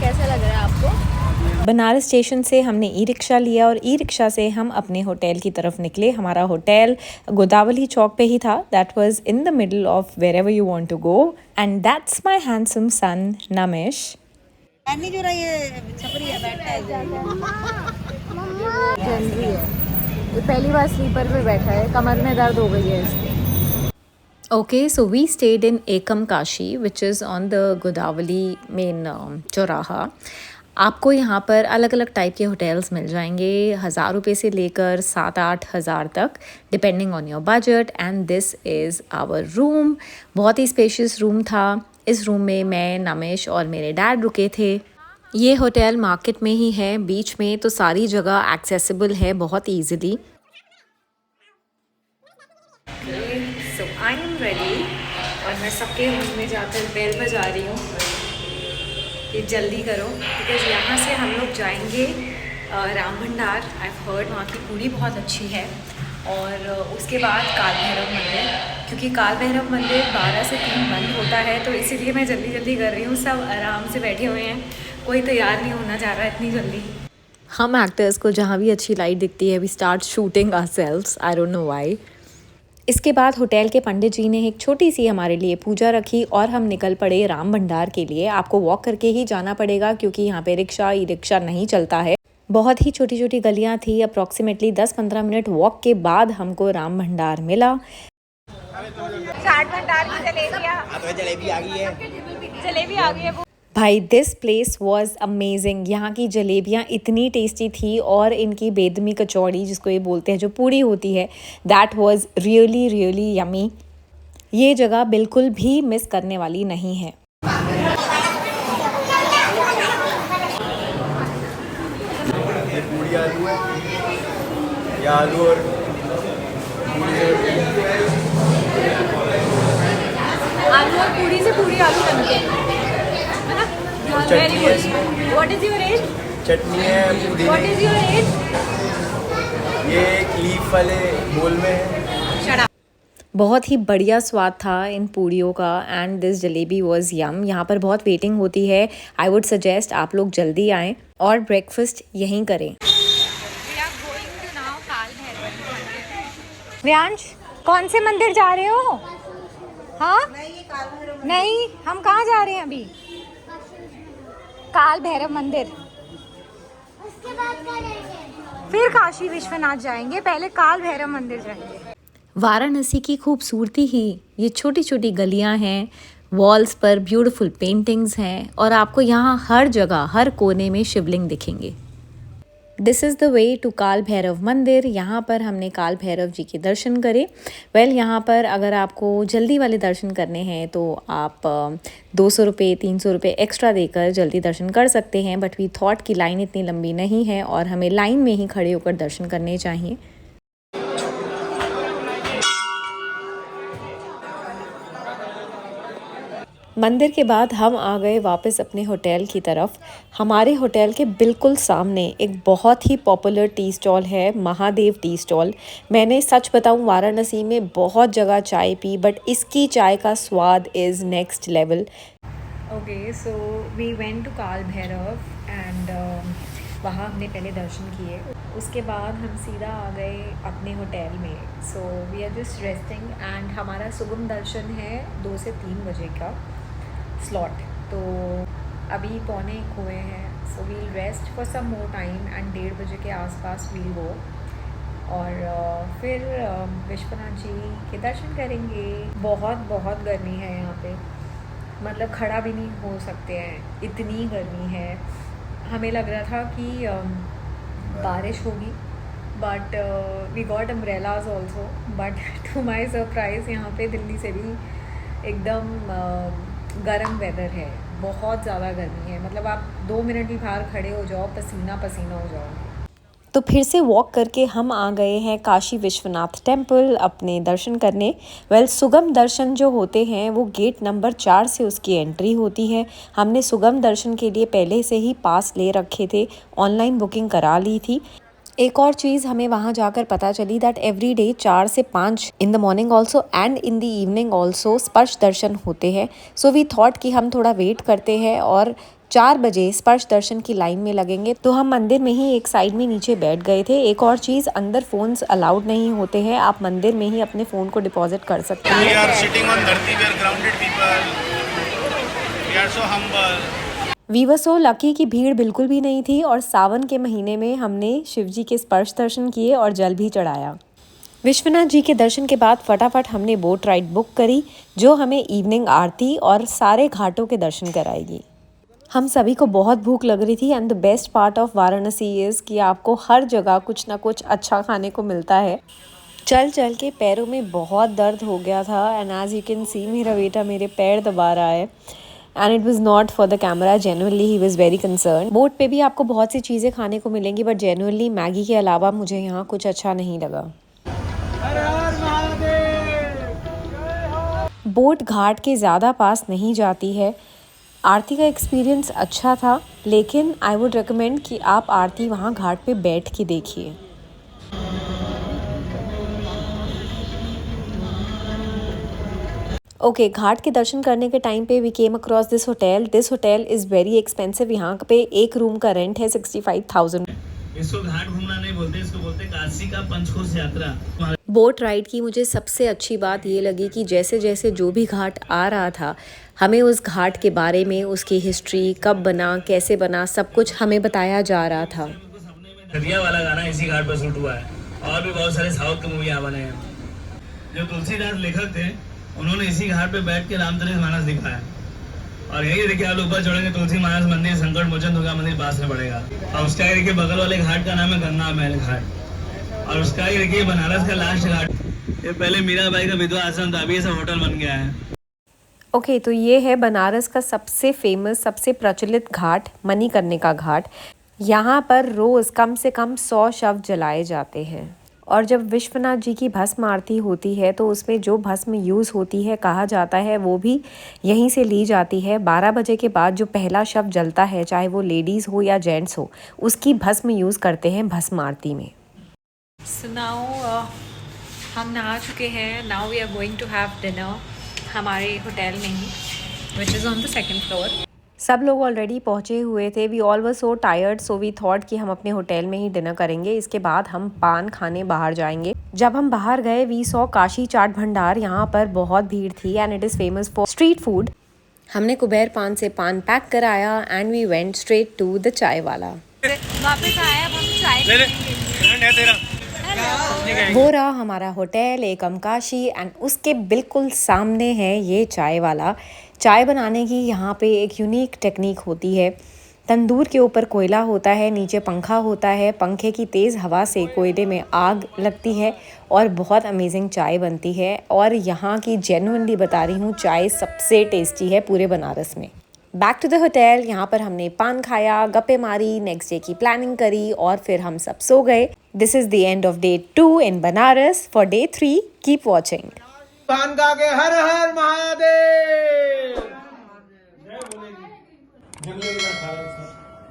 कैसा लग रहा है आपको? बनारस स्टेशन से हमने ई रिक्शा लिया और ई रिक्शा से हम अपने होटल की तरफ निकले। हमारा होटल गोदावरी चौक पे ही था। That was in the middle of wherever you want to go and that's my handsome son Namish. जो रही है छपरी है बैठा है जनरी है, ये पहली बार स्लीपर पे बैठा है, कमर में दर्द हो गई है इसके। Okay, so we stayed in Ekam Kashi, which is on the Godavari main चौराहा। आपको यहाँ पर अलग अलग टाइप के होटल्स मिल जाएंगे, 1000 रुपये से लेकर 7-8 हज़ार तक, depending on your budget. And this is our room. बहुत ही स्पेशियस रूम था। इस रूम में मैं, नमिश और मेरे डैड रुके थे। ये होटल मार्केट में ही है, बीच में, तो सारी जगह एक्सेसिबल है बहुत easily. So I am ready और मैं सबके रूम में जाकर बेल बजा रही हूँ कि जल्दी करो, बिकॉज यहाँ से हम लोग जाएंगे राम भंडार। आई हर्ड वहाँ की पूरी बहुत अच्छी है। और उसके बाद काल भैरव मंदिर, क्योंकि काल भैरव मंदिर 12 से 3 बंद होता है, तो इसीलिए मैं जल्दी जल्दी कर रही हूँ। सब आराम से बैठे हुए हैं, कोई तैयार नहीं होना चाह रहा है इतनी जल्दी। हम एक्टर्स को जहाँ भी अच्छी लाइट दिखती है we start shooting ourselves, I don't know why. इसके बाद होटल के पंडित जी ने एक छोटी सी हमारे लिए पूजा रखी और हम निकल पड़े राम भंडार के लिए। आपको वॉक करके ही जाना पड़ेगा क्योंकि यहाँ पे रिक्शा ई रिक्शा नहीं चलता है। बहुत ही छोटी छोटी गलियाँ थी। अप्रॉक्सीमेटली 10-15 मिनट वॉक के बाद हमको राम भंडार मिला। चाट भंडार की जलेबी आ गई है। जलेबी आ गई है। भाई दिस प्लेस वॉज अमेजिंग। यहाँ की जलेबियाँ इतनी टेस्टी थी और इनकी बेदमी कचौड़ी, जिसको ये बोलते हैं, जो पूड़ी होती है, that was really really yummy. ये जगह बिल्कुल भी मिस करने वाली नहीं है। ये पूड़ी आलू है, ये आलू और पूड़ी से पूरी आलू बनते हैं, है ना? चटनी है। What is your age? Chutney है पुदीने। What is your age? ये एक लीफ वाले बोल में है। बहुत ही बढ़िया स्वाद था इन पूड़ियों का एंड दिस जलेबी वाज यम। यहाँ पर बहुत वेटिंग होती है। आई वुड सजेस्ट आप लोग जल्दी आएँ और ब्रेकफास्ट यहीं करें। व्यांश, कौन से मंदिर जा रहे हो? हाँ नहीं, हम कहाँ जा रहे हैं अभी? काल भैरव मंदिर, फिर काशी विश्वनाथ जाएंगे, पहले काल भैरव मंदिर जाएंगे। वाराणसी की खूबसूरती ही ये छोटी छोटी गलियां हैं, वॉल्स पर ब्यूटीफुल पेंटिंग्स हैं और आपको यहाँ हर जगह हर कोने में शिवलिंग दिखेंगे। This is the way to Kaal Bhairav मंदिर। यहाँ पर हमने काल भैरव जी के दर्शन करे। यहाँ पर अगर आपको जल्दी वाले दर्शन करने हैं तो आप 200 रुपये 300 रुपये एक्स्ट्रा देकर जल्दी दर्शन कर सकते हैं, बट वी थॉट कि लाइन इतनी लंबी नहीं है और हमें लाइन में ही खड़े होकर दर्शन करने चाहिए। मंदिर के बाद हम आ गए वापस अपने होटल की तरफ। हमारे होटल के बिल्कुल सामने एक बहुत ही पॉपुलर टी स्टॉल है, महादेव टी स्टॉल। मैंने सच बताऊं वाराणसी में बहुत जगह चाय पी, बट इसकी चाय का स्वाद is next level. Okay, so we went to Kaal Bhairav and वहाँ हमने पहले दर्शन किए। उसके बाद हम सीधा आ गए अपने होटल में। So we are just resting and हमारा सुगम दर्शन है 2 से 3 बजे का स्लॉट, तो अभी 1:45 हुए हैं। So we'll rest for some more time and 1:30 बजे के आसपास वील गो और फिर विश्वनाथ जी के दर्शन करेंगे। बहुत बहुत गर्मी है यहाँ पे, मतलब खड़ा भी नहीं हो सकते हैं, इतनी गर्मी है। हमें लग रहा था कि बारिश होगी, but we got umbrellas also, but to my surprise यहाँ पे दिल्ली से भी एकदम गर्म वेदर है। बहुत ज़्यादा गर्मी है, मतलब आप 2 मिनट भी बाहर खड़े हो जाओ पसीना पसीना हो जाओगे। तो फिर से वॉक करके हम आ गए हैं काशी विश्वनाथ टेम्पल अपने दर्शन करने। सुगम दर्शन जो होते हैं वो गेट नंबर 4 से उसकी एंट्री होती है। हमने सुगम दर्शन के लिए पहले से ही पास ले रखे थे, ऑनलाइन बुकिंग करा ली थी। एक और चीज़ हमें वहाँ जाकर पता चली दैट एवरी डे 4 से 5 in the morning also and in the evening also स्पर्श दर्शन होते हैं। सो वी थॉट कि हम थोड़ा वेट करते हैं और 4 बजे स्पर्श दर्शन की लाइन में लगेंगे, तो हम मंदिर में ही एक साइड में नीचे बैठ गए थे। एक और चीज़, अंदर फ़ोन्स अलाउड नहीं होते हैं, आप मंदिर में ही अपने फ़ोन को डिपॉजिट कर सकते हैं। We are sitting on धरती, we are grounded people. We are so humble. We were so lucky कि भीड़ बिल्कुल भी नहीं थी और सावन के महीने में हमने शिव जी के स्पर्श दर्शन किए और जल भी चढ़ाया। विश्वनाथ जी के दर्शन के बाद फटाफट हमने बोट राइड बुक करी, जो हमें इवनिंग आरती और सारे घाटों के दर्शन कराएगी। हम सभी को बहुत भूख लग रही थी and the best part of Varanasi is कि आपको हर जगह कुछ ना कुछ अच्छा खाने को मिलता है। चल चल के पैरों में बहुत दर्द हो गया था and as you can see मेरा बेटा मेरे पैर दबा रहा है and it was not for the camera, genuinely he was very concern. Boat पे भी आपको बहुत सी चीज़ें खाने को मिलेंगी बट जेन्युइनली मैगी के अलावा मुझे यहाँ कुछ अच्छा नहीं लगा। बोट घाट के ज़्यादा पास नहीं जाती है। आरती का एक्सपीरियंस अच्छा था, लेकिन आई वुड रिकमेंड कि आप आरती वहाँ घाट पे बैठ के देखिए। ओके, घाट के दर्शन करने के टाइम पे we came across this hotel. This hotel is very expensive. यहाँ पे एक रूम का रेंट है 65,000। इसको घाट घूमना नहीं बोलते, इसको बोलते काशी का पंचकोश यात्रा। बोट राइड की मुझे सबसे अच्छी बात ये लगी कि जैसे जैसे जो भी घाट आ रहा था, हमें उस घाट के बारे में, उसकी हिस्ट्री, कब बना, कैसे बना, सब कुछ हमें बताया जा रहा था। दरिया वाला गाना इसी घाट पर शूट हुआ है और भी बहुत सारे साउथ के मूवी यहाँ बने हैं। जो तुलसीदास लेखक थे, उन्होंने इसी घाट पे बैठ के रामचरितमानस लिखा है। और यही देखिए, आप ऊपर चढ़ेंगे तुलसी मानस मंदिर, संकट मोचन दुर्गा मंदिर पास में पड़ेगा। और उसका ही देखिए बगल वाले घाट का नाम है गंगा महल घाट। और उसका ही देखिए बनारस का लास्ट घाट, ये पहले मीराबाई का विधवा आश्रम था, अभी ये सब होटल बन गया है। ओके, तो ये है बनारस का सबसे फेमस, सबसे प्रचलित घाट, मणिकर्णिका घाट। यहाँ पर रोज़ कम से कम 100 शव जलाए जाते हैं और जब विश्वनाथ जी की भस्म आरती होती है तो उसमें जो भस्म यूज़ होती है, कहा जाता है, वो भी यहीं से ली जाती है। 12 बजे के बाद जो पहला शव जलता है, चाहे वो लेडीज़ हो या जेंट्स हो, उसकी भस्म यूज़ करते हैं भस्म आरती में। So now हम नहा चुके हैं। Now we are going to have dinner हमारे होटल में ही, which is on the second floor. सब लोग ऑलरेडी पहुँचे हुए थे। We all were so tired, so we thought कि हम अपने होटल में ही डिनर करेंगे। इसके बाद हम पान खाने बाहर जाएंगे। जब हम बाहर गए, वी सॉ काशी चाट भंडार। यहाँ पर बहुत भीड़ थी and it is famous for street food. हमने कुबेर पान से पान पैक कराया and we went straight to the chai wala. वापस आए, अब हम चाय वो रहा हमारा होटल एकम काशी एंड उसके बिल्कुल सामने है ये चाय वाला। चाय बनाने की यहाँ पे एक यूनिक टेक्निक होती है। तंदूर के ऊपर कोयला होता है, नीचे पंखा होता है। पंखे की तेज़ हवा से कोयले में आग लगती है और बहुत अमेजिंग चाय बनती है। और यहाँ की जेन्युइनली बता रही हूँ, चाय सबसे टेस्टी है पूरे बनारस में। Back to the hotel. यहाँ पर हमने पान खाया, गप्पे मारी, नेक्स्ट डे की प्लानिंग करी और फिर हम सब सो गए। This is the end of day 2 in Banaras. For day 3 keep watching. पान खा के हर हर महादेव।